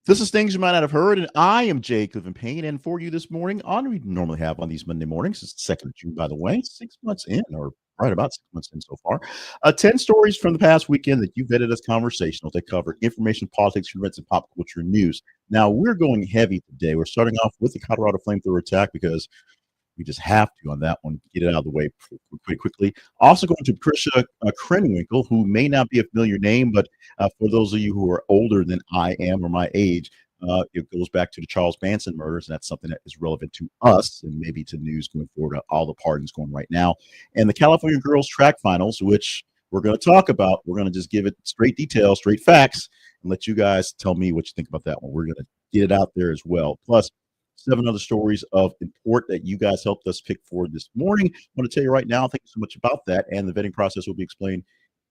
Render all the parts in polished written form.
This is things you might not have heard, and I am Jacob and Payne. And for you this morning, on we normally have on these Monday mornings, it's the 2nd of June, by the way, 6 months in, or right about 6 months in so far. 10 stories from the past weekend that you vetted as conversational. They cover information, politics, events, and pop culture news. Now, we're going heavy today. We're starting off with the Colorado flamethrower attack because we just have to on that one, get it out of the way pretty quickly. Also going to Patricia Krenwinkel, who may not be a familiar name, but for those of you who are older than I am or my age, it goes back to the Charles Manson murders, and that's something that is relevant to us and maybe to news going forward, all the pardons going right now. And the California girls track finals, which we're going to talk about. We're going to just give it straight details, straight facts, and let you guys tell me what you think about that one. We're going to get it out there as well. Plus, 7 other stories of import that you guys helped us pick for this morning. I want to tell you right now, thank you so much about that. And the vetting process will be explained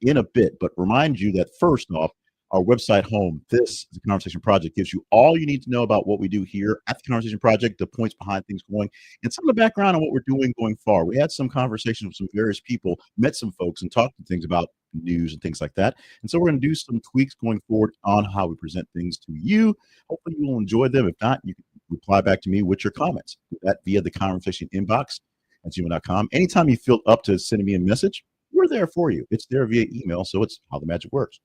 in a bit. But remind you that first off, our website home, this is the Conversation Project, gives you all you need to know about what we do here at the Conversation Project, the points behind things going, and some of the background on what we're doing going forward. We had some conversations with some various people, met some folks, and talked to things about news and things like that. And so we're going to do some tweaks going forward on how we present things to you. Hopefully you will enjoy them. If not, you can reply back to me with your comments. Do that via the conversation inbox at gmail.com. Anytime you feel up to sending me a message, we're there for you. It's there via email, so it's how the magic works.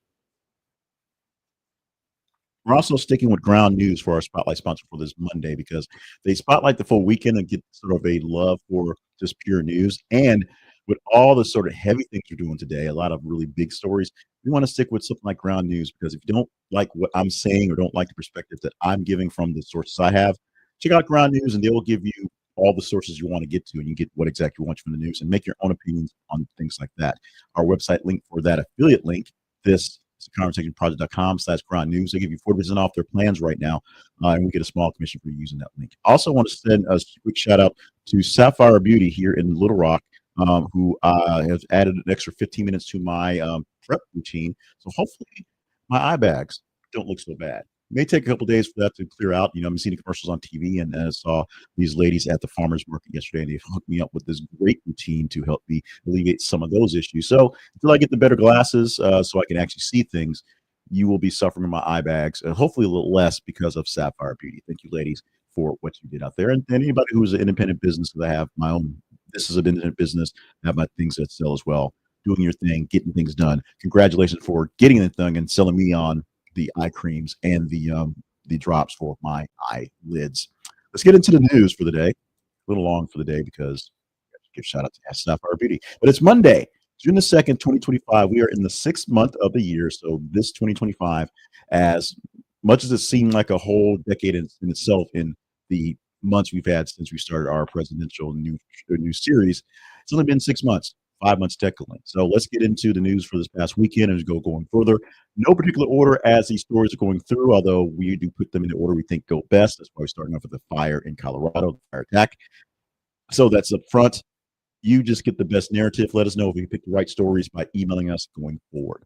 We're also sticking with ground news for our spotlight sponsor for this Monday because they spotlight the full weekend and get sort of a love for just pure news. And with all the sort of heavy things we're doing today, a lot of really big stories, we want to stick with something like ground news because if you don't like what I'm saying or don't like the perspective that I'm giving from the sources I have, check out ground news and they will give you all the sources you want to get to and you get what exactly you want from the news and make your own opinions on things like that. Our website link for that affiliate link, this conversationproject.com/ground news. They give you 40% off their plans right now, and we get a small commission for using that link. Also want to send a quick shout out to Sapphire Beauty here in Little Rock, who has added an extra 15 minutes to my prep routine. So hopefully my eye bags don't look so bad. It may take a couple days for that to clear out. You know, I'm seeing the commercials on TV, and I saw these ladies at the farmers market yesterday, and they hooked me up with this great routine to help me alleviate some of those issues. So until I get the better glasses, so I can actually see things, you will be suffering in my eye bags, and hopefully a little less because of Sapphire Beauty. Thank you, ladies, for what you did out there, and anybody who's an independent business that I have my own. This is an independent business. I have my things that sell as well. Doing your thing, getting things done. Congratulations for getting the thing and selling me on the eye creams and the drops for my eyelids. Let's get into the news for the day. A little long for the day because I have to give shout out to Sapphire Beauty. But it's Monday, June the 2nd, 2025. We are in the 6th month of the year. So this 2025, as much as it seemed like a whole decade in itself in the months we've had since we started our presidential new series, it's only been 6 months. 5 months technically. So let's get into the news for this past weekend and go going further. No particular order as these stories are going through, although we do put them in the order we think go best. That's why we're starting off with the fire in Colorado, the fire attack. So that's up front. You just get the best narrative. Let us know if you pick the right stories by emailing us going forward.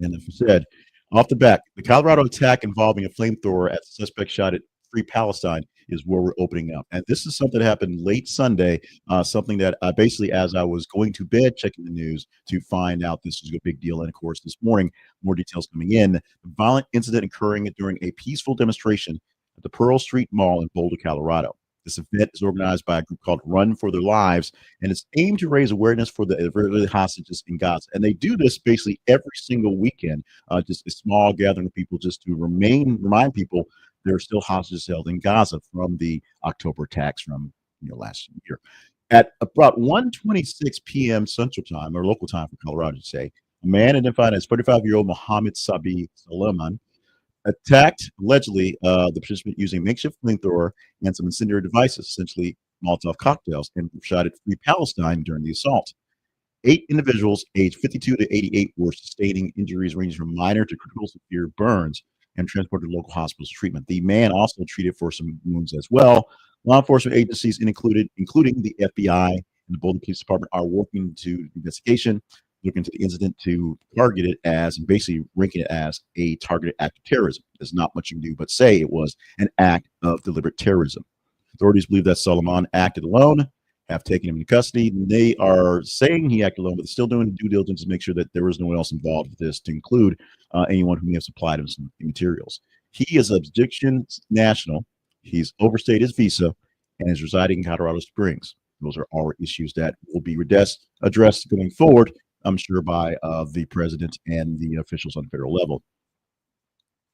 And as I said, off the bat, the Colorado attack involving a flamethrower as the suspect shot at Free Palestine is where we're opening up. And this is something that happened late Sunday, something that basically as I was going to bed, checking the news to find out this was a big deal. And of course, this morning, more details coming in. The violent incident occurring during a peaceful demonstration at the Pearl Street Mall in Boulder, Colorado. This event is organized by a group called Run for Their Lives, and it's aimed to raise awareness for the Israeli hostages in Gaza. And they do this basically every single weekend, just a small gathering of people just to remind people there are still hostages held in Gaza from the October attacks from last year. At about 1:26 p.m. Central Time, or local time for Colorado, to say, a man identified as 35-year-old Mohammed Sabi Suleiman attacked, allegedly, the participant using a makeshift flamethrower and some incendiary devices, essentially Molotov cocktails, and shot at Free Palestine during the assault. 8 individuals aged 52 to 88 were sustaining injuries ranging from minor to critical severe burns and transported to local hospitals for treatment. The man also treated for some wounds as well. Law enforcement agencies, including the FBI and the Boulder Police Department, are working into the investigation, looking into the incident to target it as, and basically ranking it as a targeted act of terrorism. There's not much you can do but say it was an act of deliberate terrorism. Authorities believe that Solomon acted alone, have taken him into custody. They are saying he acted alone, but still doing due diligence to make sure that there was no one else involved with this, to include anyone who may have supplied him some materials. He is an Egyptian national. He's overstayed his visa and is residing in Colorado Springs. Those are all issues that will be addressed going forward, I'm sure, by the president and the officials on the federal level.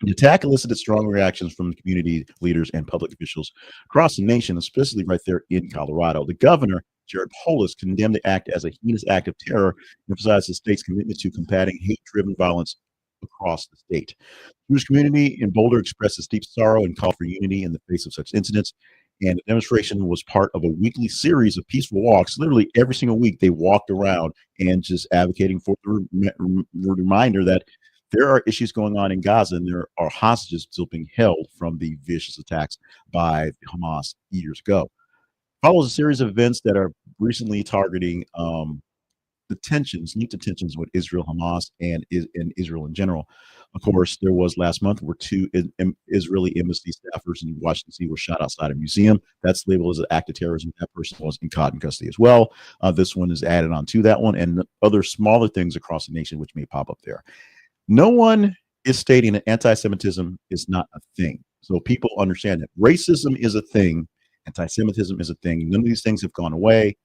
The attack elicited strong reactions from community leaders and public officials across the nation, especially right there in Colorado. The governor, Jared Polis, condemned the act as a heinous act of terror and emphasized the state's commitment to combating hate-driven violence across the state. The Jewish community in Boulder expressed its deep sorrow and called for unity in the face of such incidents. And the demonstration was part of a weekly series of peaceful walks. Literally every single week, they walked around and just advocating for the reminder that there are issues going on in Gaza, and there are hostages still being held from the vicious attacks by Hamas years ago. Follows a series of events that are recently targeting linked to tensions with Israel, Hamas, and Israel in general. Of course, there was last month where two Israeli embassy staffers in Washington, D.C. were shot outside a museum. That's labeled as an act of terrorism. That person was caught in custody as well. This one is added on to that one, and other smaller things across the nation which may pop up there. No one is stating that anti-Semitism is not a thing. So people understand that racism is a thing, anti-Semitism is a thing. None of these things have gone away.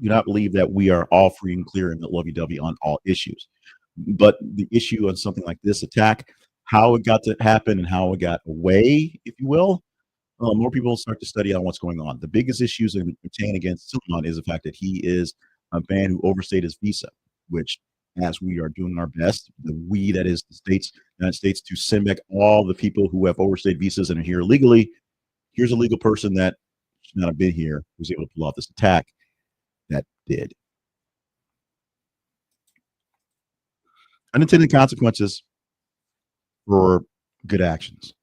Do not believe that we are all free and clear and lovey-dovey on all issues. But the issue on something like this attack, how it got to happen and how it got away, if you will, more people start to study on what's going on. The biggest issues that pertain against Suleiman is the fact that he is a man who overstayed his visa, which, as we are doing our best, that is the United States, to send back all the people who have overstayed visas and are here illegally. Here's a legal person that should not have been here, who was able to pull off this attack. That did. Unintended consequences for good actions.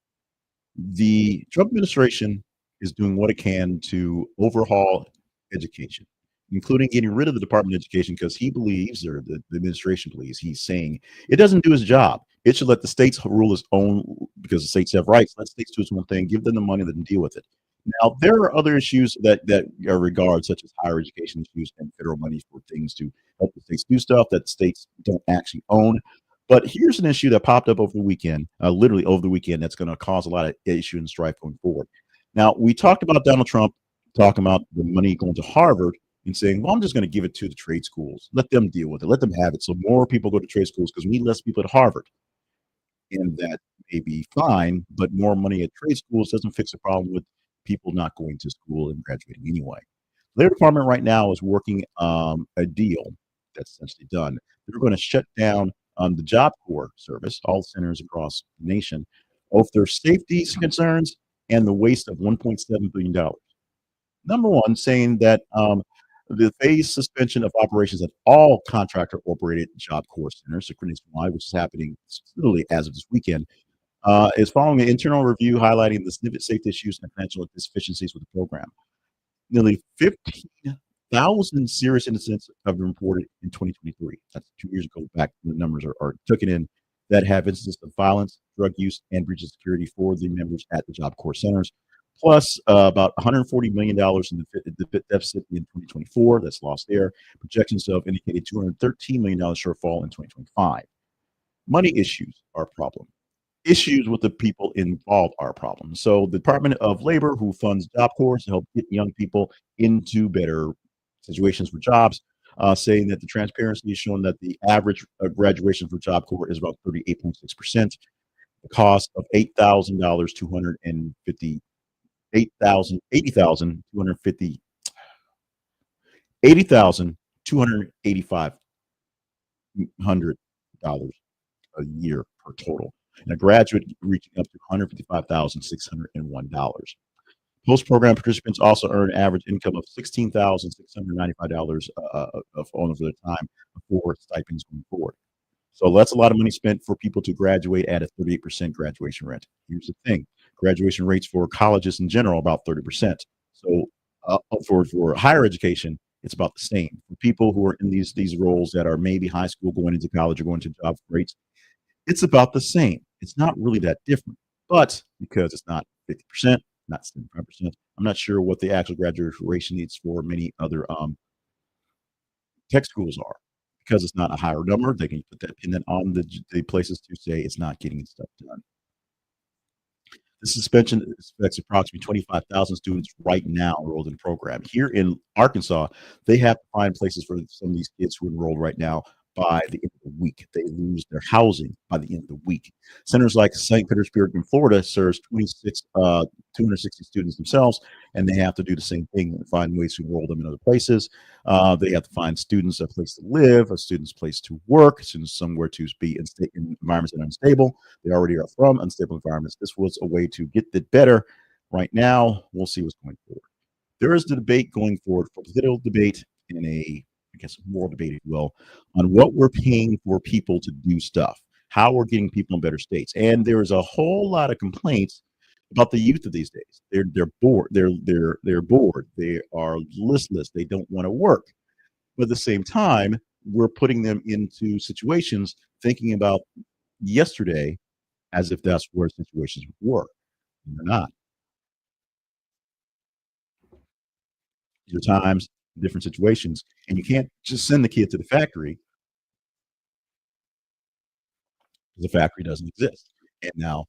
The Trump administration is doing what it can to overhaul education, including getting rid of the Department of Education, because he believes, or the administration believes, he's saying it doesn't do his job. It should let the states rule its own, because the states have rights. Let states do its own thing, give them the money, let them deal with it. Now, there are other issues that are regarded, such as higher education issues and federal money for things to help the states do stuff that states don't actually own. But here's an issue that popped up over the weekend, literally over the weekend, that's going to cause a lot of issue and strife going forward. Now, we talked about Donald Trump talking about the money going to Harvard and saying, well, I'm just going to give it to the trade schools. Let them deal with it. Let them have it. So more people go to trade schools because we need less people at Harvard. And that may be fine, but more money at trade schools doesn't fix the problem with people not going to school and graduating anyway. The Labor Department right now is working a deal that's essentially done. They're going to shut down the Job Corps service, all centers across the nation, both their safety concerns and the waste of $1.7 billion. Number one, saying that the phased suspension of operations at all contractor-operated Job Corps centers, nationwide, which is happening literally as of this weekend, is following an internal review highlighting the significant safety issues and financial deficiencies with the program. Nearly 15,000 serious incidents have been reported in 2023. That's 2 years ago. Back the numbers are taken in, that have instances of violence, drug use, and breach of security for the members at the Job Corps centers. Plus, about $140 million in the deficit in 2024 that's lost there. Projections of indicated $213 million shortfall in 2025. Money issues are a problem. Issues with the people involved are a problem. So the Department of Labor, who funds Job Corps to help get young people into better situations for jobs, saying that the transparency is showing that the average graduation for Job Corps is about 38.6%. The cost of $8,000, $80,285 a year per total, and a graduate reaching up to $155,601. Post-program participants also earn an average income of $16,695 over the time before stipends going forward. So that's a lot of money spent for people to graduate at a 38% graduation rate. Here's the thing: graduation rates for colleges in general are about 30%. So for higher education, it's about the same. For people who are in these roles that are maybe high school going into college or going to job rates, it's about the same. It's not really that different. But because it's not 50%, not 75%. I'm not sure what the actual graduation rates for many other tech schools are. Because it's not a higher number, they can put that pin on the places to say it's not getting stuff done. The suspension affects approximately 25,000 students right now enrolled in the program. Here in Arkansas, they have to find places for some of these kids who are enrolled right now by the end of the week. They lose their housing by the end of the week. Centers like St. Petersburg in Florida serves 260 students themselves, and they have to do the same thing and find ways to enroll them in other places. They have to find students a place to live, a student's place to work, students somewhere to be in environments that are unstable. They already are from unstable environments. This was a way to get it better. Right now, we'll see what's going forward. There is the debate going forward, for political debate and I guess, moral debate, if you will, on what we're paying for people to do stuff, how we're getting people in better states. And there is a whole lot of complaints about the youth of these days. They're bored. They're bored. They are listless. They don't want to work. But at the same time, we're putting them into situations thinking about yesterday as if that's where situations were. And they're not. These are times, different situations, and you can't just send the kid to the factory because the factory doesn't exist. And now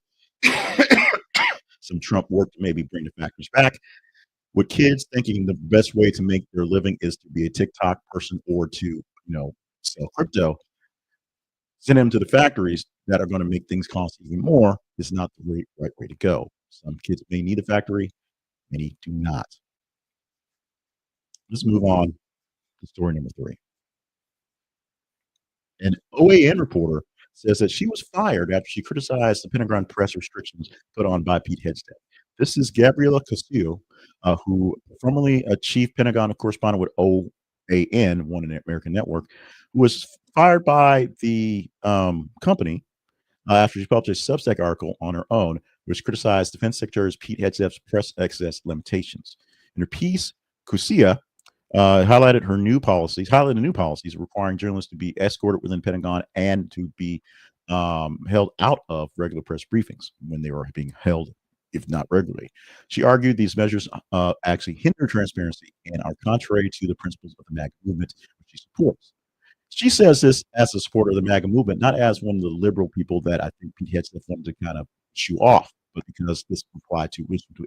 some Trump work to maybe bring the factories back, with kids thinking the best way to make their living is to be a TikTok person or to, sell crypto. Send them to the factories that are going to make things cost even more is not the right way to go. Some kids may need a factory, many do not. Let's move on to story number 3. An OAN reporter says that she was fired after she criticized the Pentagon press restrictions put on by Pete Hegseth. This is Gabriela Castillo, who formerly a chief Pentagon correspondent with OAN, One American Network, who was fired by the company after she published a Substack article on her own, which criticized Defense Secretary Pete Hegseth's press access limitations. In her piece, Kusia highlighted the new policies requiring journalists to be escorted within Pentagon and to be held out of regular press briefings when they were being held, if not regularly. She argued these measures actually hinder transparency and are contrary to the principles of the MAGA movement, which she supports. She says this as a supporter of the MAGA movement, not as one of the liberal people that I think Pete Hegseth wanted to kind of shoo off, but because this applied to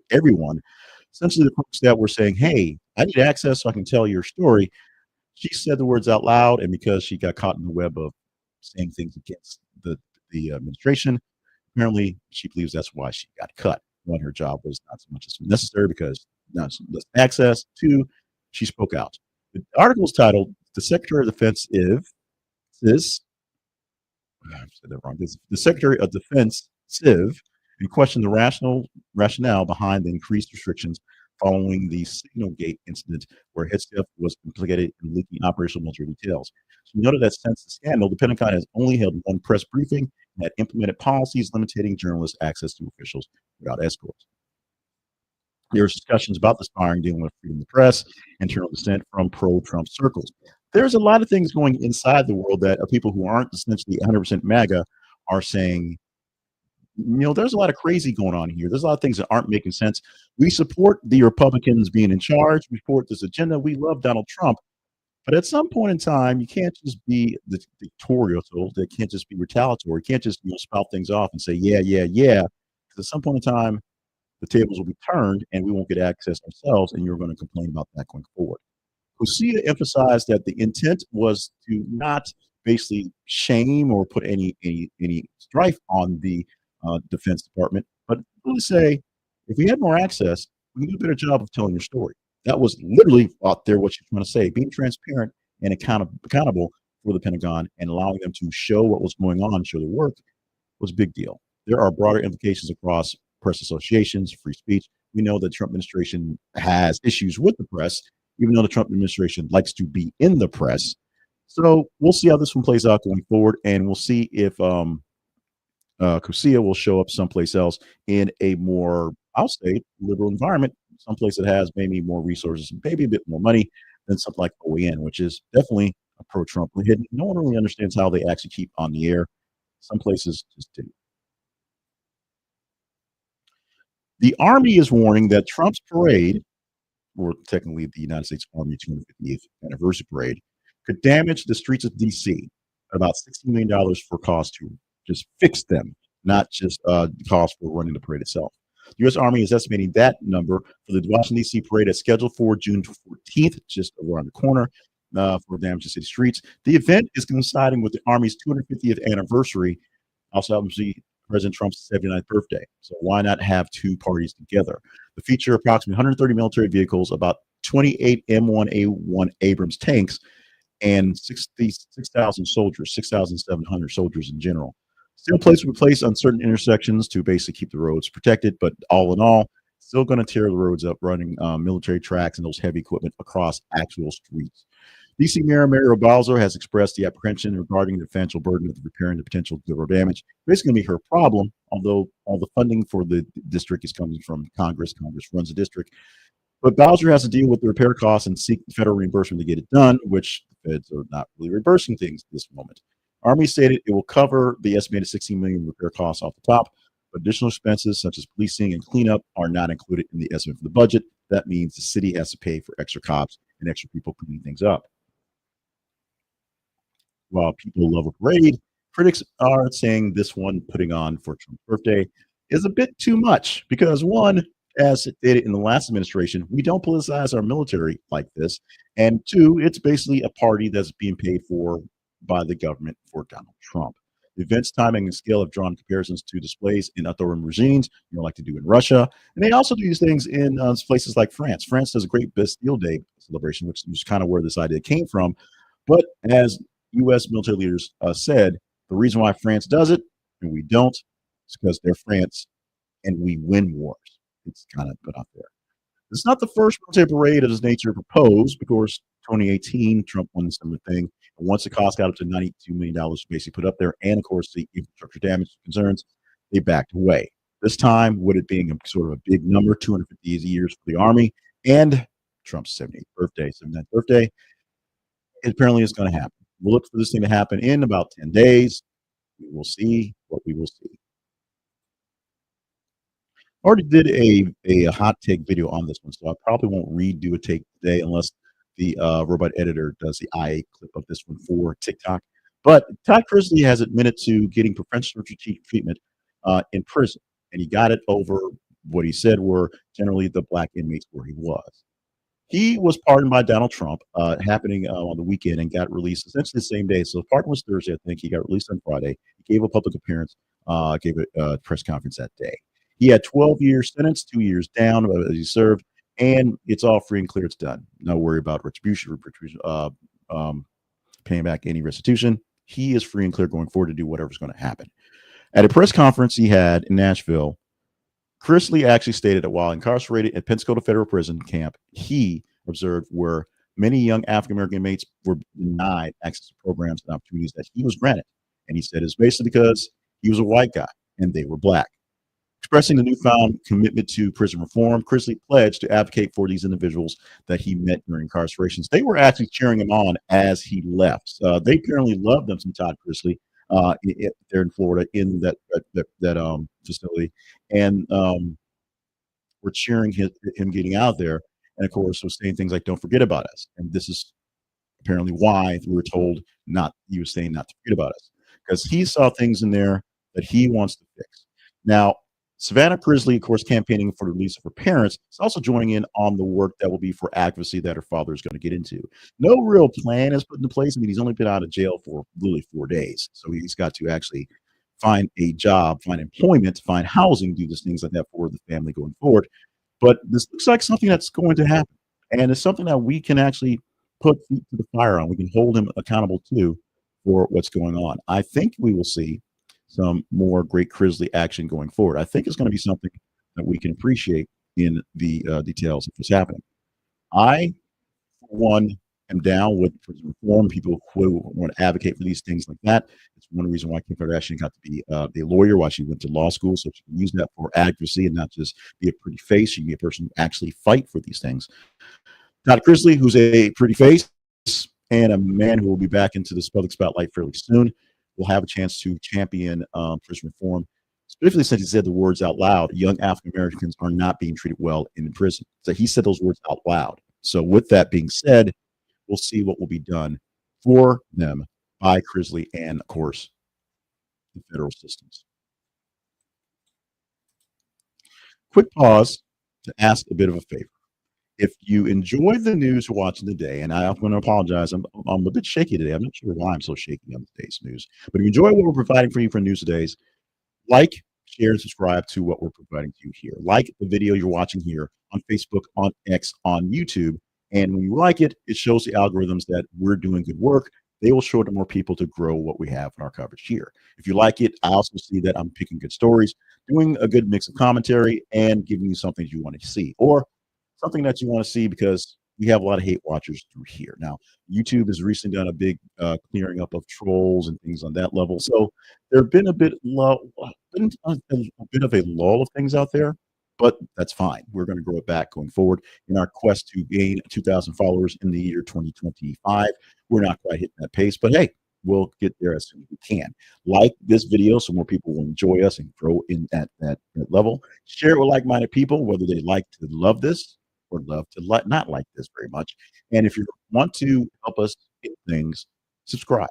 everyone. Essentially, the folks that were saying, "Hey, I need access so I can tell your story." She said the words out loud, and because she got caught in the web of saying things against the administration, apparently she believes that's why she got cut. One, her job was not so much as necessary because not so less access. Two, she spoke out. The article is titled "The Secretary of Defense is I said that wrong. The Secretary of Defense Civ and questioned the rationale behind the increased restrictions following the Signal Gate incident, where Hegseth was implicated in leaking operational military details. She noted that since the scandal, the Pentagon has only held one press briefing and had implemented policies limiting journalists' access to officials without escorts. There's discussions about this firing dealing with freedom of the press, internal dissent from pro-Trump circles. There's a lot of things going inside the world that people who aren't essentially 100% MAGA are saying, there's a lot of crazy going on here. There's a lot of things that aren't making sense. We support the Republicans being in charge. We support this agenda. We love Donald Trump. But at some point in time, you can't just be dictatorial. It can't just be retaliatory. You can't just spout things off and say, yeah, yeah, yeah. Because at some point in time, the tables will be turned and we won't get access ourselves, and you're going to complain about that going forward. Hosea emphasized that the intent was to not basically shame or put any strife on the Defense Department, but really say, if we had more access, we can do a better job of telling your story. That was literally out there what you're trying to say, being transparent and accountable for the Pentagon and allowing them to show what was going on, show their work, was a big deal. There are broader implications across press associations, free speech. We know that the Trump administration has issues with the press, even though the Trump administration likes to be in the press. So we'll see how this one plays out going forward, and we'll see if Kusia will show up someplace else in a more, I'll say, liberal environment, someplace that has maybe more resources, maybe a bit more money than something like OAN, which is definitely a pro-Trump hidden. No one really understands how they actually keep on the air. Some places just do. The Army is warning that Trump's parade, or technically the United States Army 250th anniversary parade, could damage the streets of DC at about $60 million for cost to just fix them, not just the cost for running the parade itself. The U.S. Army is estimating that number for the Washington, D.C. parade that's scheduled for June 14th, just around the corner, for damage to city streets. The event is coinciding with the Army's 250th anniversary, also happens to be President Trump's 79th birthday. So why not have two parties together? The feature approximately 130 military vehicles, about 28 M1A1 Abrams tanks, and 6,000 soldiers, 6,700 soldiers in general. Still place will be placed on certain intersections to basically keep the roads protected, but all in all, still going to tear the roads up, running military tracks and those heavy equipment across actual streets. DC Mayor Mario Bowser has expressed the apprehension regarding the financial burden of repairing the potential road damage. Basically, going to be her problem, although all the funding for the district is coming from Congress. Congress runs the district. But Bowser has to deal with the repair costs and seek federal reimbursement to get it done, which the feds are not really reimbursing things at this moment. Army stated it will cover the estimated $16 million repair costs off the top, but additional expenses such as policing and cleanup are not included in the estimate for the budget. That means the city has to pay for extra cops and extra people cleaning things up. While people love a parade, critics are saying this one putting on for Trump's birthday is a bit too much because, one, as stated in the last administration, we don't politicize our military like this. And two, it's basically a party that's being paid for by the government for Donald Trump. The event's timing and scale have drawn comparisons to displays in authoritarian regimes, like to do in Russia. And they also do these things in places like France. France does a great Bastille Day celebration, which is kind of where this idea came from. But as U.S. military leaders said, the reason why France does it and we don't is because they're France and we win wars. It's kind of put out there. It's not the first military parade of this nature proposed. Of course, 2018, Trump won the similar thing. And once the cost got up to $92 million, basically put up there, and of course, the infrastructure damage concerns, they backed away. This time, with it being a sort of a big number, 250 years for the Army, and Trump's 79th birthday, it apparently is going to happen. We'll look for this thing to happen in about 10 days. We will see what we will see. Already did a hot take video on this one, so I probably won't redo a take today unless the robot editor does the IA clip of this one for TikTok. But Todd Chrisley has admitted to getting preferential treatment in prison, and he got it over what he said were generally the black inmates where he was. He was pardoned by Donald Trump, happening on the weekend, and got released essentially the same day. So the pardon was Thursday, I think. He got released on Friday. He gave a public appearance, gave a press conference that day. He had 12-year sentence, 2 years down as he served, and it's all free and clear. It's done. No worry about retribution, paying back any restitution. He is free and clear going forward to do whatever's going to happen. At a press conference he had in Nashville, Chrisley actually stated that while incarcerated at Pensacola Federal Prison Camp, he observed where many young African-American inmates were denied access to programs and opportunities that he was granted. And he said it's basically because he was a white guy and they were black. Expressing the newfound commitment to prison reform, Chrisley pledged to advocate for these individuals that he met during incarcerations. They were actually cheering him on as he left. They apparently loved him, some Todd Chrisley, there in Florida in that facility, and were cheering him getting out there. And of course, was saying things like "Don't forget about us." And this is apparently why we were told not. He was saying not to forget about us because he saw things in there that he wants to fix. Now, Savannah Chrisley, of course, campaigning for the release of her parents, is also joining in on the work that will be for advocacy that her father is going to get into. No real plan is put into place. I mean, he's only been out of jail for literally 4 days. So he's got to actually find a job, find employment, find housing, do these things like that for the family going forward. But this looks like something that's going to happen. And it's something that we can actually put feet to the fire on. We can hold him accountable to for what's going on. I think we will see some more great Chrisley action going forward. I think it's going to be something that we can appreciate in the details of what's happening. I, for one, am down with prison reform. People who want to advocate for these things like that. It's one reason why Kim Kardashian got to be a lawyer, why she went to law school, so she can use that for advocacy and not just be a pretty face. She can be a person who actually fight for these things. Todd Chrisley, who's a pretty face and a man who will be back into this public spotlight fairly soon, will have a chance to champion prison reform. Specifically since he said the words out loud, young African Americans are not being treated well in prison. So he said those words out loud. So with that being said, we'll see what will be done for them by Chrisley and, of course, the federal systems. Quick pause to ask a bit of a favor. If you enjoyed the news you're watching today, and I'm going to apologize, I'm a bit shaky today. I'm not sure why I'm so shaky on today's news. But if you enjoy what we're providing for you for news today, like, share, and subscribe to what we're providing to you here. Like the video you're watching here on Facebook, on X, on YouTube. And when you like it, it shows the algorithms that we're doing good work. They will show it to more people to grow what we have in our coverage here. If you like it, I also see that I'm picking good stories, doing a good mix of commentary, and giving you something you want to see, or something that you want to see because we have a lot of hate watchers through here. Now, YouTube has recently done a big clearing up of trolls and things on that level. So there have been a bit of a lull of things out there, but that's fine. We're going to grow it back going forward in our quest to gain 2,000 followers in the year 2025. We're not quite hitting that pace, but hey, we'll get there as soon as we can. Like this video so more people will enjoy us and grow in at that level. Share it with like-minded people, whether they like to love this or love to not like this very much. And if you want to help us get things, subscribe.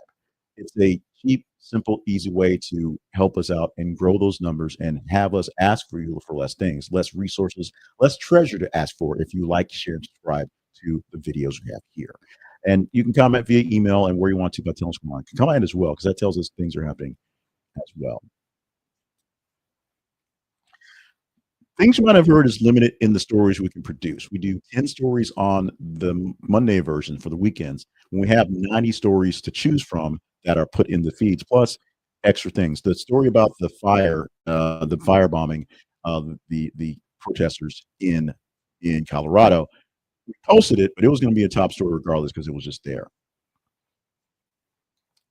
It's a cheap, simple, easy way to help us out and grow those numbers and have us ask for you for less things, less resources, less treasure to ask for if you like, share, and subscribe to the videos we have here. And you can comment via email and where you want to by telling us come on. Comment as well, because that tells us things are happening as well. Things you might have heard is limited in the stories we can produce. We do 10 stories on the Monday version for the weekends. When we have 90 stories to choose from that are put in the feeds, plus extra things. The story about the firebombing, the protesters in Colorado, we posted it, but it was going to be a top story regardless because it was just there.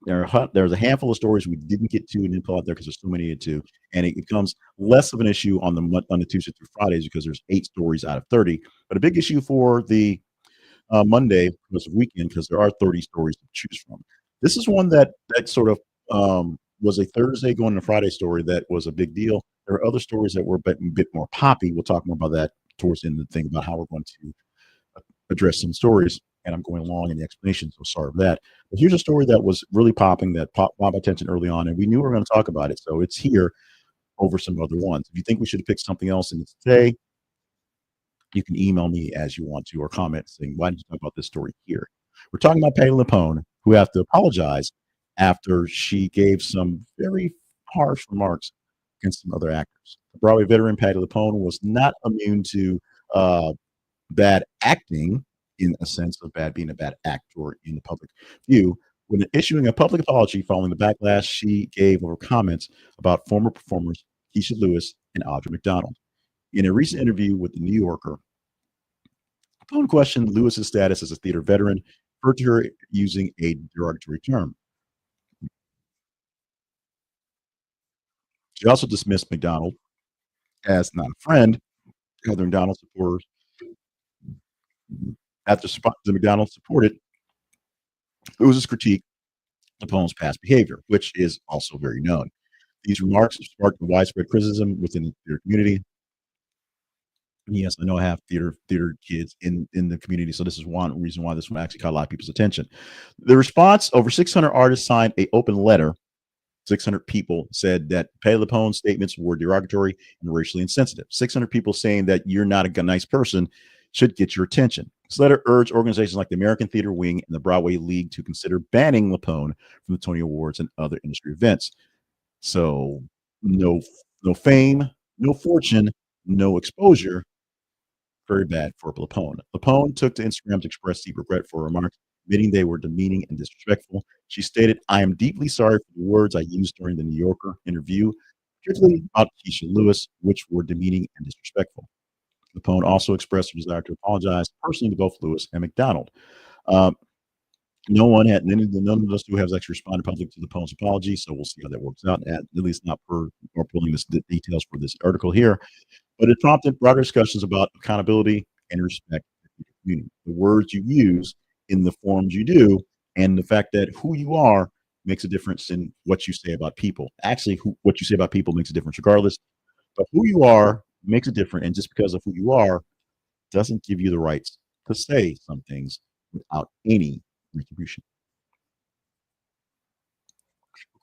There's a handful of stories we didn't get to and didn't pull out there because there's so many to do, and it becomes less of an issue on the Tuesday through Fridays because there's 8 stories out of 30. But a big issue for the Monday was weekend because there are 30 stories to choose from. This is one that sort of was a Thursday going to Friday story that was a big deal. There are other stories that were a bit more poppy. We'll talk more about that towards the end of the thing about how we're going to address some stories. And I'm going along in the explanation, so sorry for that. But here's a story that was really popping that caught my attention early on, and we knew we were going to talk about it, so it's here over some other ones. If you think we should have picked something else in today, you can email me as you want to or comment saying, why did you talk about this story here? We're talking about Patti LuPone, who have to apologize after she gave some very harsh remarks against some other actors. The Broadway veteran Patti LuPone was not immune to bad acting, in a sense of being a bad actor in the public view, when issuing a public apology following the backlash she gave over comments about former performers Keisha Lewis and Audra McDonald. In a recent interview with The New Yorker, LuPone questioned Lewis's status as a theater veteran, referred to her using a derogatory term. She also dismissed McDonald as not a friend. Other McDonald supporters, after the McDonald supported Lewis's critique of LuPone's past behavior, which is also very known. These remarks sparked widespread criticism within the theater community. Yes, I know I have theater kids in the community, so this is one reason why this one actually caught a lot of people's attention. The response: over 600 artists signed an open letter. 600 people said that Patti LuPone's statements were derogatory and racially insensitive. 600 people saying that you're not a nice person should get your attention. This letter urged organizations like the American Theater Wing and the Broadway League to consider banning LuPone from the Tony Awards and other industry events. So no fame, no fortune, no exposure. Very bad for LuPone. LuPone took to Instagram to express deep regret for her remarks, admitting they were demeaning and disrespectful. She stated, "I am deeply sorry for the words I used during the New Yorker interview, particularly about Keisha Lewis, which were demeaning and disrespectful." LuPone also expressed her desire to apologize personally to both Lewis and McDonald. None of us who has actually responded publicly to LuPone's apology, so we'll see how that works out. At least not per or pulling the details for this article here. But it prompted broader discussions about accountability and respect for the community. The words you use in the forms you do, and the fact that who you are makes a difference in what you say about people. Actually, what you say about people makes a difference regardless. But who you are makes a difference. And just because of who you are doesn't give you the rights to say some things without any retribution.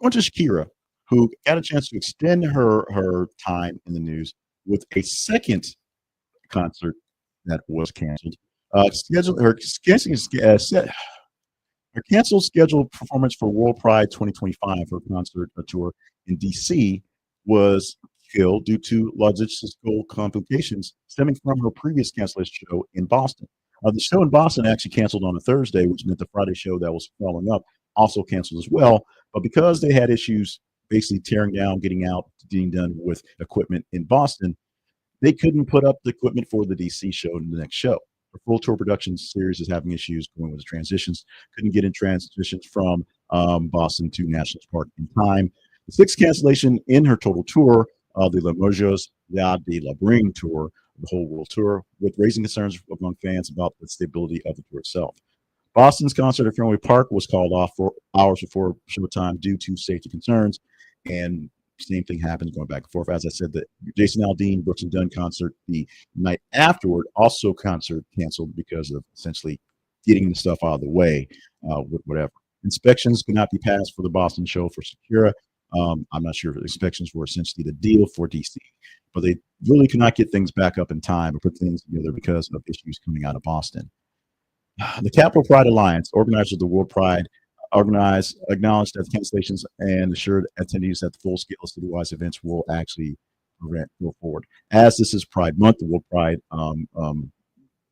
Going to Shakira, who got a chance to extend her time in the news with a second concert that was canceled. Scheduled her canceling her canceled scheduled performance for WorldPride 2025, her concert tour in DC, was killed due to logistical complications stemming from her previous canceled show in Boston. The show in Boston actually canceled on a Thursday, which meant the Friday show that was following up also canceled as well. But because they had issues basically tearing down, getting out, getting done with equipment in Boston, they couldn't put up the equipment for the DC show in the next show. The full tour production series is having issues going with the transitions. Couldn't get in transitions from Boston to Nationals Park in time. The sixth cancellation in her total tour, the La Mojos de la Bring tour, the whole world tour, with raising concerns among fans about the stability of the tour itself. Boston's concert at Fenway Park was called off for hours before showtime due to safety concerns, and same thing happened going back and forth. As I said, the Jason Aldean, Brooks and Dunn concert the night afterward, also concert canceled because of essentially getting the stuff out of the way with whatever. Inspections could not be passed for the Boston show for Shakira. I'm not sure if inspections were essentially the deal for DC, but they really could not get things back up in time or put things together because of issues coming out of Boston. The Capital Pride Alliance, organizers of the World Pride, acknowledged that the cancellations and assured attendees that the full-scale citywide events will actually go forward. As this is Pride Month, the World Pride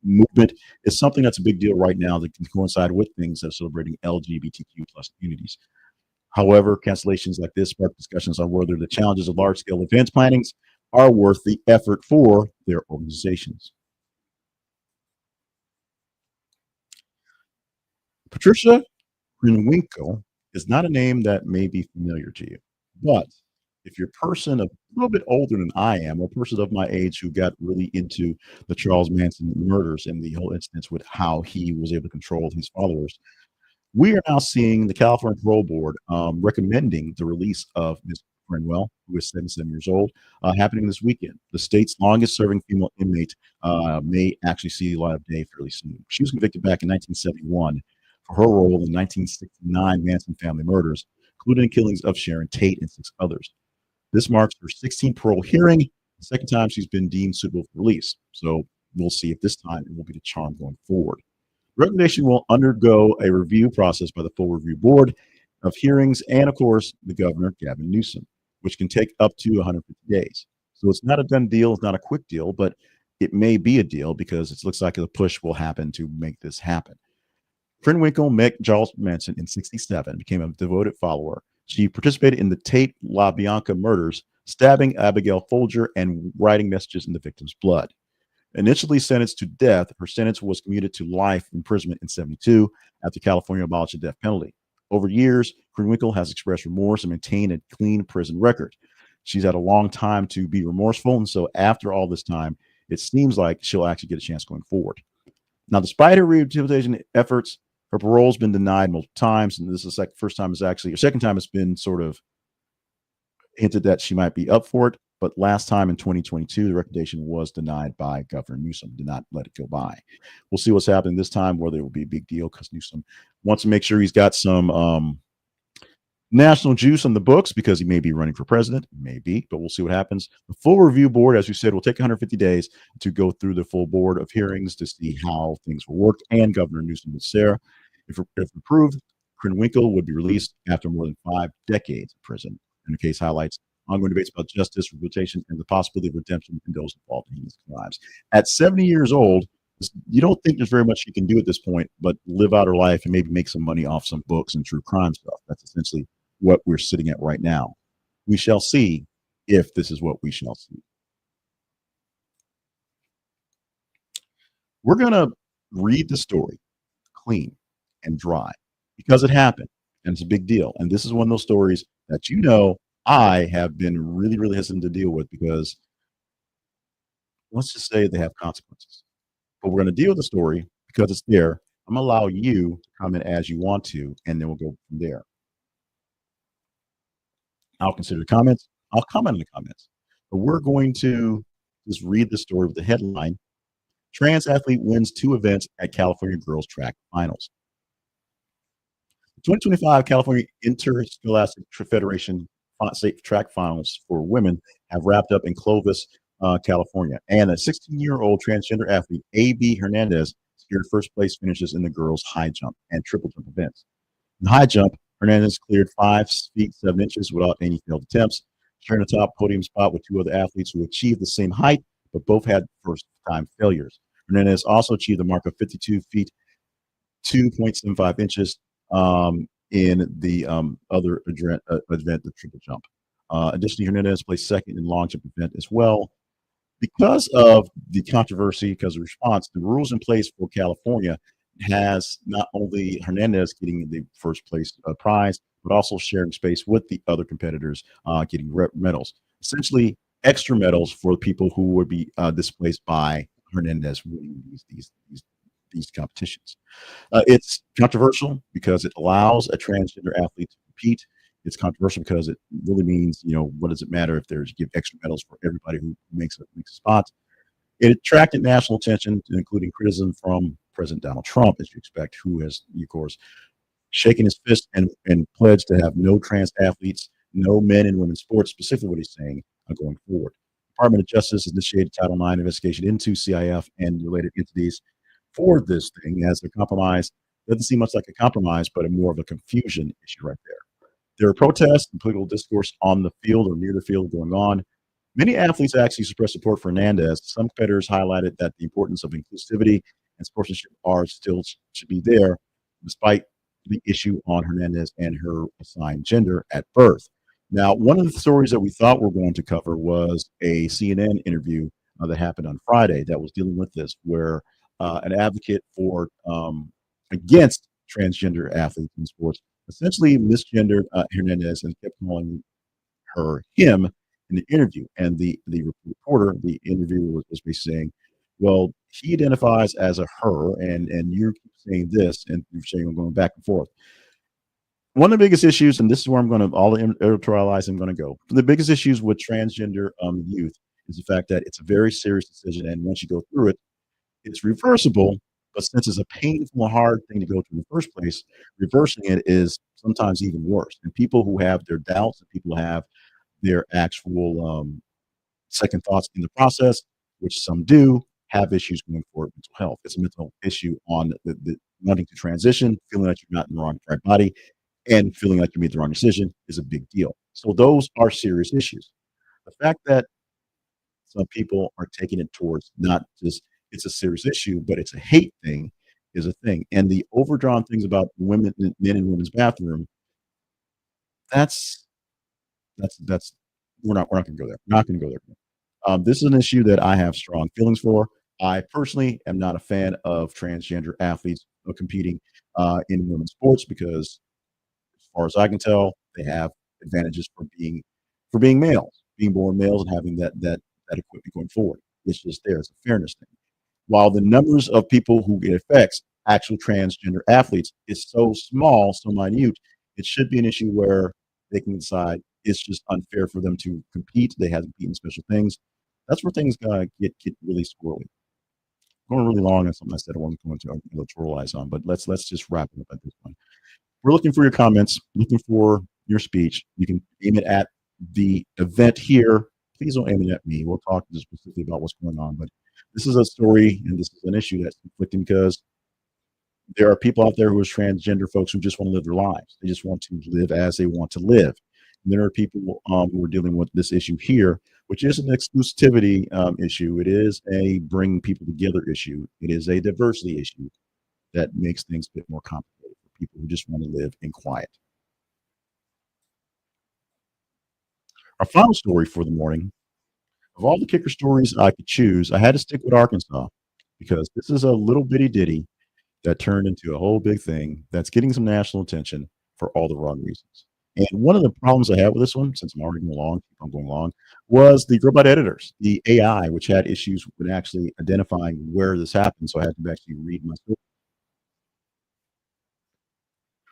movement is something that's a big deal right now that can coincide with things that are celebrating LGBTQ plus communities. However, cancellations like this spark discussions on whether the challenges of large-scale events plannings are worth the effort for their organizations. Patricia Krenwinkel is not a name that may be familiar to you, but if you're a person a little bit older than I am, or a person of my age who got really into the Charles Manson murders and the whole instance with how he was able to control his followers, we are now seeing the California Parole Board recommending the release of Ms. Krenwell, who is 77 years old, happening this weekend. The state's longest serving female inmate may actually see the light of day fairly soon. She was convicted back in 1971 for her role in 1969 Manson family murders, including the killings of Sharon Tate and 6 others. This marks her 16th parole hearing, the second time she's been deemed suitable for release. So we'll see if this time it will be the charm going forward. The recommendation will undergo a review process by the full review board of hearings and, of course, the governor, Gavin Newsom, which can take up to 150 days. So it's not a done deal. It's not a quick deal, but it may be a deal because it looks like a push will happen to make this happen. Krenwinkel met Charles Manson in 1967, became a devoted follower. She participated in the Tate LaBianca murders, stabbing Abigail Folger and writing messages in the victim's blood. Initially sentenced to death, her sentence was commuted to life imprisonment in 1972 after California abolished the death penalty. Over years, Krenwinkel has expressed remorse and maintained a clean prison record. She's had a long time to be remorseful, and so after all this time, it seems like she'll actually get a chance going forward. Now, despite her rehabilitation efforts, her parole's been denied multiple times, and this is like first time is actually, or second time it's been sort of hinted that she might be up for it. But last time in 2022, the recommendation was denied by Governor Newsom, did not let it go by. We'll see what's happening this time, whether it will be a big deal because Newsom wants to make sure he's got some national juice on the books because he may be running for president, maybe, but we'll see what happens. The full review board, as we said, will take 150 days to go through the full board of hearings to see how things will work, and Governor Newsom with Sarah. If approved, Krenwinkel would be released after more than 5 decades in prison. And the case highlights ongoing debates about justice, rehabilitation, and the possibility of redemption in those involved in these crimes. At 70 years old, you don't think there's very much she can do at this point, but live out her life and maybe make some money off some books and true crime stuff. That's essentially what we're sitting at right now. We shall see if this is what we shall see. We're going to read the story clean and dry because it happened and it's a big deal. And this is one of those stories that I have been really, really hesitant to deal with because let's just say they have consequences. But we're going to deal with the story because it's there. I'm going to allow you to comment as you want to, and then we'll go from there. I'll consider the comments. I'll comment on the comments. But we're going to just read the story with the headline: Trans athlete wins two events at California girls track finals. 2025 California Interscholastic Federation State Track Finals for women have wrapped up in Clovis, California, and a 16-year-old transgender athlete, A.B. Hernandez, secured first place finishes in the girls' high jump and triple jump events. In the high jump, Hernandez cleared 5 feet 7 inches without any failed attempts, sharing the top podium spot with two other athletes who achieved the same height, but both had first-time failures. Hernandez also achieved the mark of 52 feet 2.75 inches in the other event, the triple jump. Additionally, Hernandez placed second in long jump event as well. Because of the controversy, because of the response, the rules in place for California has not only Hernandez getting the first place prize, but also sharing space with the other competitors getting medals. Essentially, extra medals for people who would be displaced by Hernandez winning these competitions. It's controversial because it allows a transgender athlete to compete. It's controversial because it really means, what does it matter if there's give extra medals for everybody who makes a spot? It attracted national attention, including criticism from President Donald Trump, as you expect, who has, of course, shaken his fist and pledged to have no trans athletes, no men and women's sports, specifically what he's saying going forward. Department of Justice has initiated Title IX investigation into CIF and related entities for this thing as a compromise. Doesn't seem much like a compromise, but more of a confusion issue right there. There are protests and political discourse on the field or near the field going on. Many athletes actually expressed support for Hernandez. Some competitors highlighted that the importance of inclusivity and sportsmanship should be there, despite the issue on Hernandez and her assigned gender at birth. Now, one of the stories that we thought we were going to cover was a CNN interview that happened on Friday that was dealing with this, where an advocate for against transgender athletes in sports essentially misgendered Hernandez and kept calling her him in the interview. And the reporter, the interviewer, was basically saying, well, he identifies as a her, and you're saying this, and you're saying I'm going back and forth. One of the biggest issues, and this is where I'm going to all the editorialize I'm going to go. The biggest issues with transgender youth is the fact that it's a very serious decision, and once you go through it, it's reversible. But since it's a painful, hard thing to go through in the first place, reversing it is sometimes even worse. And people who have their doubts, and people who have their actual second thoughts in the process, which some do, have issues going forward with mental health. It's a mental issue on the wanting to transition, feeling like you're not in the right body, and feeling like you made the wrong decision is a big deal. So those are serious issues. The fact that some people are taking it towards not just it's a serious issue, but it's a hate thing is a thing. And the overdrawn things about women, men and women's bathroom, that's we're not going to go there. Not going to go there. This is an issue that I have strong feelings for. I personally am not a fan of transgender athletes competing in women's sports because, as far as I can tell, they have advantages for being males, being born males, and having that equipment going forward. It's just there. It's a fairness thing. While the numbers of people who it affects, actual transgender athletes, is so small, so minute, it should be an issue where they can decide it's just unfair for them to compete. They have to compete in special things. That's where things get really squirrely. Going really long on something I said I wasn't going to editorialize on, but let's just wrap it up at this point. We're looking for your comments, looking for your speech. You can aim it at the event here. Please don't aim it at me. We'll talk specifically about what's going on, but this is a story and this is an issue that's conflicting because there are people out there who are transgender folks who just want to live their lives. They just want to live as they want to live. And there are people who are dealing with this issue here, which is an exclusivity issue. It is a bring people together issue. It is a diversity issue that makes things a bit more complicated for people who just want to live in quiet. Our final story for the morning, of all the kicker stories I could choose, I had to stick with Arkansas because this is a little bitty ditty that turned into a whole big thing that's getting some national attention for all the wrong reasons. And one of the problems I had with this one, since I'm already going along, keep on going along, was the robot editors, the AI, which had issues with actually identifying where this happened. So I had to actually read my story.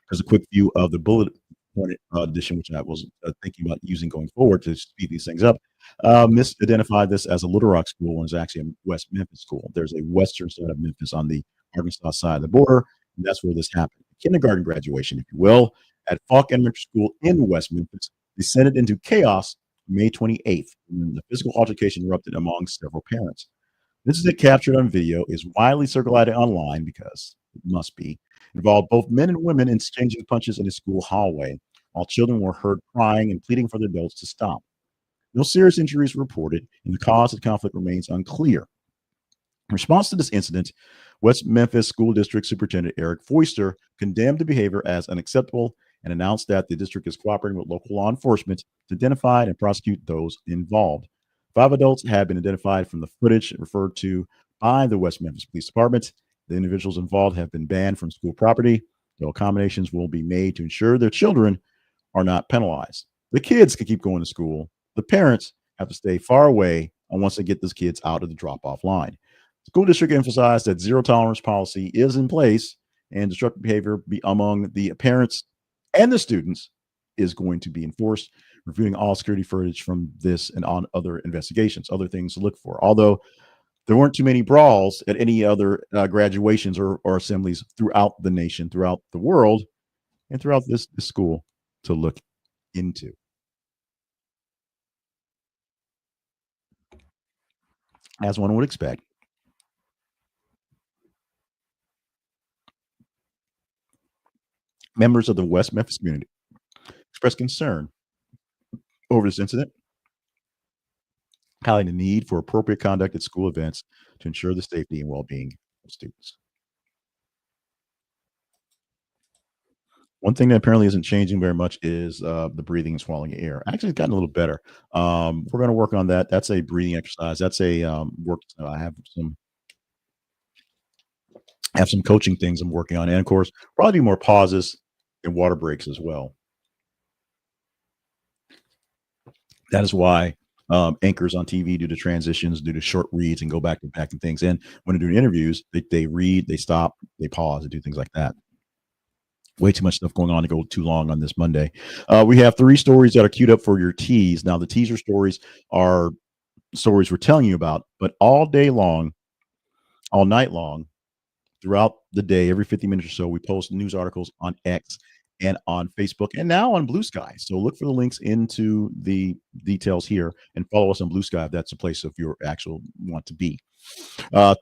There's a quick view of the bullet point addition, which I was thinking about using going forward to speed these things up, misidentified this as a Little Rock school and it's actually a West Memphis school. There's a western side of Memphis on the Arkansas side of the border, and that's where this happened. Kindergarten graduation, if you will, at Falk Elementary School in West Memphis descended into chaos May 28th when the physical altercation erupted among several parents. This is captured on video, is widely circulated online because it must be, involved both men and women exchanging punches in a school hallway, while children were heard crying and pleading for the adults to stop. No serious injuries were reported, and the cause of the conflict remains unclear. In response to this incident, West Memphis School District Superintendent Eric Foister condemned the behavior as unacceptable and announced that the district is cooperating with local law enforcement to identify and prosecute those involved. 5 adults have been identified from the footage referred to by the West Memphis Police Department. The individuals involved have been banned from school property, though accommodations will be made to ensure their children are not penalized. The kids can keep going to school. The parents have to stay far away once they get those kids out of the drop-off line. The school district emphasized that zero tolerance policy is in place and destructive behavior among the parents and the students is going to be enforced, reviewing all security footage from this and on other investigations, other things to look for. Although there weren't too many brawls at any other graduations or assemblies throughout the nation, throughout the world, and throughout this school to look into. As one would expect, members of the West Memphis community expressed concern over this incident, highlighting the need for appropriate conduct at school events to ensure the safety and well-being of students. One thing that apparently isn't changing very much is the breathing and swallowing air. Actually, it's gotten a little better. We're going to work on that. That's a breathing exercise. That's a work. I have some coaching things I'm working on, and of course, probably do more pauses and water breaks as well. That is why anchors on TV do the transitions, do the short reads, and go back and back and things. And when they're doing interviews, they read, they stop, they pause, and do things like that. Way too much stuff going on to go too long on this Monday. We have 3 stories that are queued up for your tease. Now, the teaser stories are stories we're telling you about, but all day long, all night long, throughout the day, every 50 minutes or so, we post news articles on X and on Facebook and now on Blue Sky. So look for the links into the details here and follow us on Blue Sky if that's a place if you actual want to be.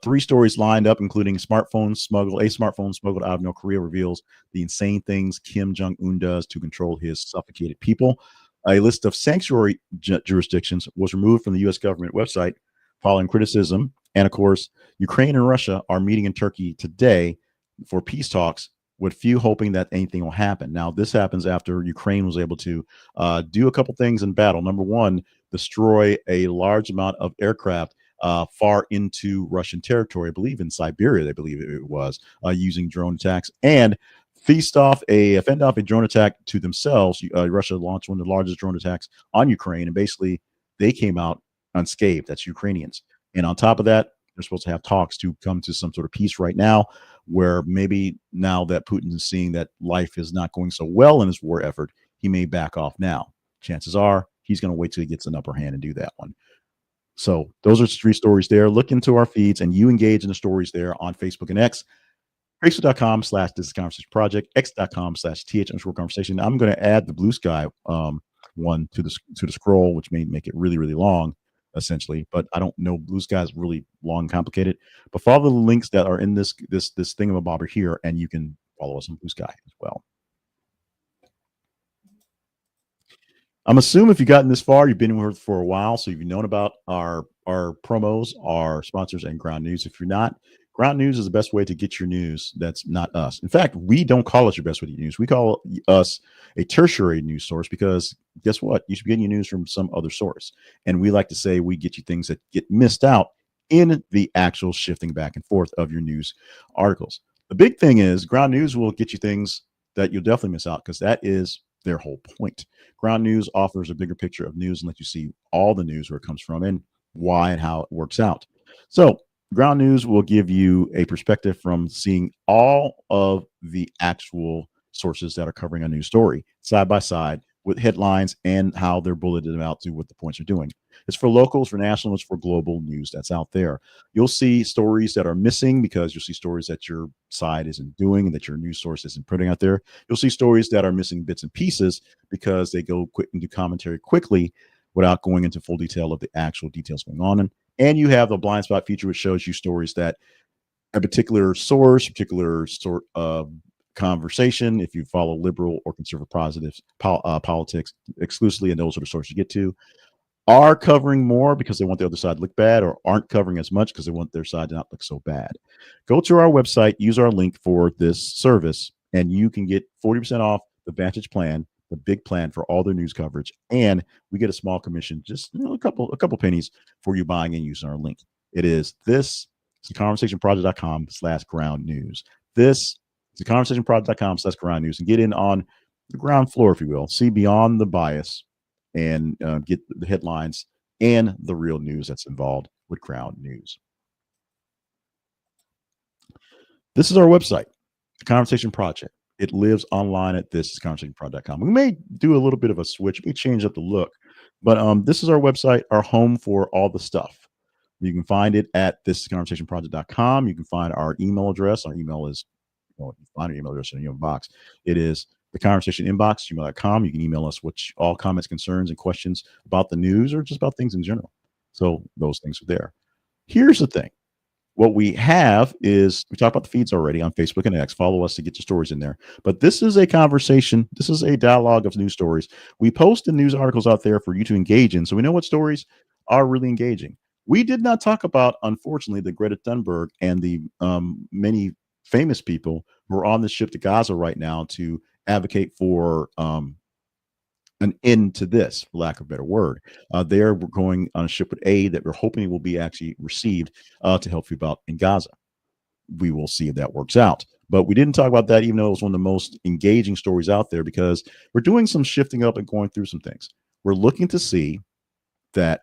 3 stories lined up, including a smartphone smuggled out of North Korea reveals the insane things Kim Jong-un does to control his suffocated people. A list of sanctuary jurisdictions was removed from the U.S. government website following criticism. And of course, Ukraine and Russia are meeting in Turkey today for peace talks, with few hoping that anything will happen. Now, this happens after Ukraine was able to do a couple things in battle. Number one, destroy a large amount of aircraft far into Russian territory, I believe in Siberia, they believe it was, using drone attacks, and fend off a drone attack to themselves. Russia launched one of the largest drone attacks on Ukraine, and basically they came out unscathed. That's Ukrainians. And on top of that, they're supposed to have talks to come to some sort of peace right now, where maybe now that Putin is seeing that life is not going so well in his war effort, he may back off now. Chances are he's going to wait till he gets an upper hand and do that one. So those are 3 stories there. Look into our feeds and you engage in the stories there on Facebook and X. Facebook.com/This is Conversation Project, X.com/TH_conversation. I'm going to add the Blue Sky one to the scroll, which may make it really, really long, essentially. But I don't know. Blue Sky is really long and complicated. But follow the links that are in this thingamabobber here, and you can follow us on Blue Sky as well. I'm assuming if you've gotten this far, you've been here for a while, so you've known about our promos, our sponsors, and Ground News. If you're not, Ground News is the best way to get your news that's not us. In fact, we don't call us your best way to get news. We call us a tertiary news source because guess what? You should be getting your news from some other source. And we like to say we get you things that get missed out in the actual shifting back and forth of your news articles. The big thing is Ground News will get you things that you'll definitely miss out because that is their whole point. Ground News offers a bigger picture of news and lets you see all the news where it comes from and why and how it works out. So Ground News will give you a perspective from seeing all of the actual sources that are covering a news story side by side with headlines and how they're bulleted out to what the points are doing. It's for locals, for national, it's for global news that's out there. You'll see stories that are missing because you'll see stories that your side isn't doing and that your news source isn't putting out there. You'll see stories that are missing bits and pieces because they go quick and do commentary quickly without going into full detail of the actual details going on. And you have the blind spot feature, which shows you stories that a particular source, particular sort of conversation, if you follow liberal or conservative positives, politics exclusively, and those are the sources you get to, are covering more because they want the other side to look bad, or aren't covering as much because they want their side to not look so bad. Go to our website, use our link for this service, and you can get 40% off the Vantage plan, the big plan for all their news coverage, and we get a small commission, just a couple pennies for you buying and using our link. It is this. It's theconversationproject.com/ground news. This is theconversationproject.com/ground news, and get in on the ground floor, if you will. See beyond the bias and get the headlines and the real news that's involved with ground news. This is our website, the Conversation Project. It lives online at thisconversationproject.com. We may do a little bit of a switch. We change up the look, but this is our website, our home for all the stuff. You can find it at thisconversationproject.com. You can find our email address. Our email is, well, you find our email address in your inbox. It is the conversation inbox, gmail.com. You can email us all comments, concerns, and questions about the news or just about things in general. So those things are there. Here's the thing. What we have is, we talked about the feeds already on Facebook and X. Follow us to get your stories in there. But this is a conversation. This is a dialogue of news stories. We post the news articles out there for you to engage in, so we know what stories are really engaging. We did not talk about, unfortunately, the Greta Thunberg and the many famous people who are on the ship to Gaza right now to advocate for an end to this, for lack of a better word. They're going on a ship with aid that we're hoping will be actually received to help people out in Gaza. We will see if that works out. But we didn't talk about that, even though it was one of the most engaging stories out there, because we're doing some shifting up and going through some things. We're looking to see that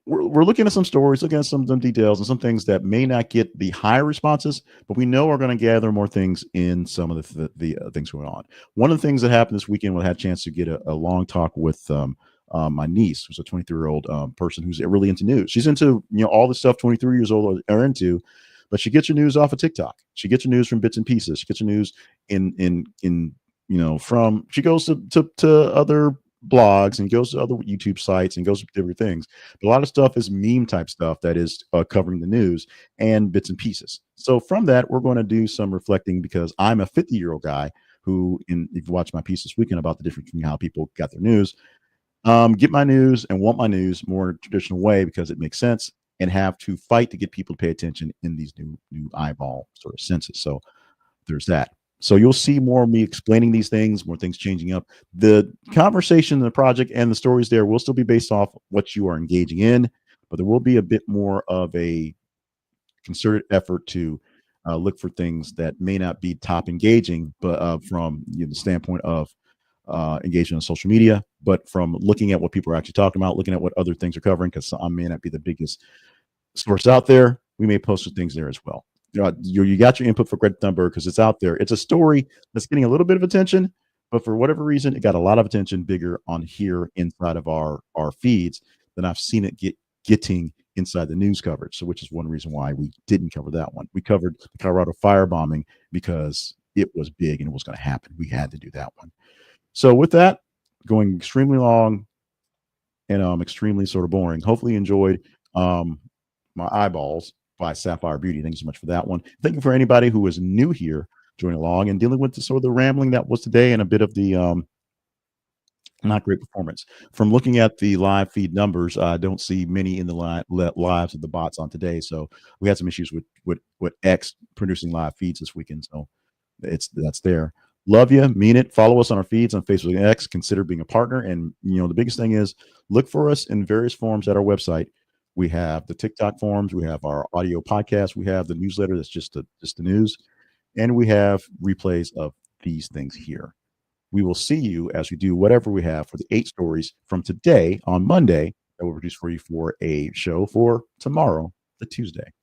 we're looking at some stories, looking at some details and some things that may not get the higher responses, but we know are going to gather more things in some of the things going on. One of the things that happened this weekend, we had a chance to get a long talk with my niece, who's a 23-year-old person who's really into news. She's into all the stuff 23 years old are into, but she gets her news off of TikTok. She gets her news from bits and pieces. She gets her news from, she goes to other blogs and goes to other YouTube sites and goes to different things. But a lot of stuff is meme type stuff that is covering the news and bits and pieces. So from that, we're going to do some reflecting, because I'm a 50-year-old guy who, if you watch my piece this weekend about the difference between how people got their news, get my news and want my news more in a traditional way because it makes sense, and have to fight to get people to pay attention in these new eyeball sort of senses. So there's that. So you'll see more of me explaining these things, more things changing up. The conversation, the project, and the stories there will still be based off what you are engaging in, but there will be a bit more of a concerted effort to look for things that may not be top engaging, but from the standpoint of engagement on social media, but from looking at what people are actually talking about, looking at what other things are covering, because I may not be the biggest source out there. We may post some things there as well. You got your input for Greta Thunberg because it's out there. It's a story that's getting a little bit of attention, but for whatever reason, it got a lot of attention bigger on here inside of our feeds than I've seen it getting inside the news coverage. So, which is one reason why we didn't cover that one. We covered the Colorado firebombing because it was big and it was going to happen. We had to do that one. So with that, going extremely long and extremely sort of boring. Hopefully you enjoyed my eyeballs by Sapphire Beauty. Thank you so much for that one. Thank you for anybody who is new here joining along and dealing with the sort of the rambling that was today and a bit of the not great performance. From looking at the live feed numbers, I don't see many in the lives of the bots on today. So we had some issues with X producing live feeds this weekend. So that's there. Love you, mean it. Follow us on our feeds on Facebook and X. Consider being a partner. And the biggest thing is look for us in various forms at our website. We have the TikTok forums, we have our audio podcast, we have the newsletter that's just the news, and we have replays of these things here. We will see you as we do whatever we have for the 8 stories from today on Monday that we'll produce for you for a show for tomorrow, the Tuesday.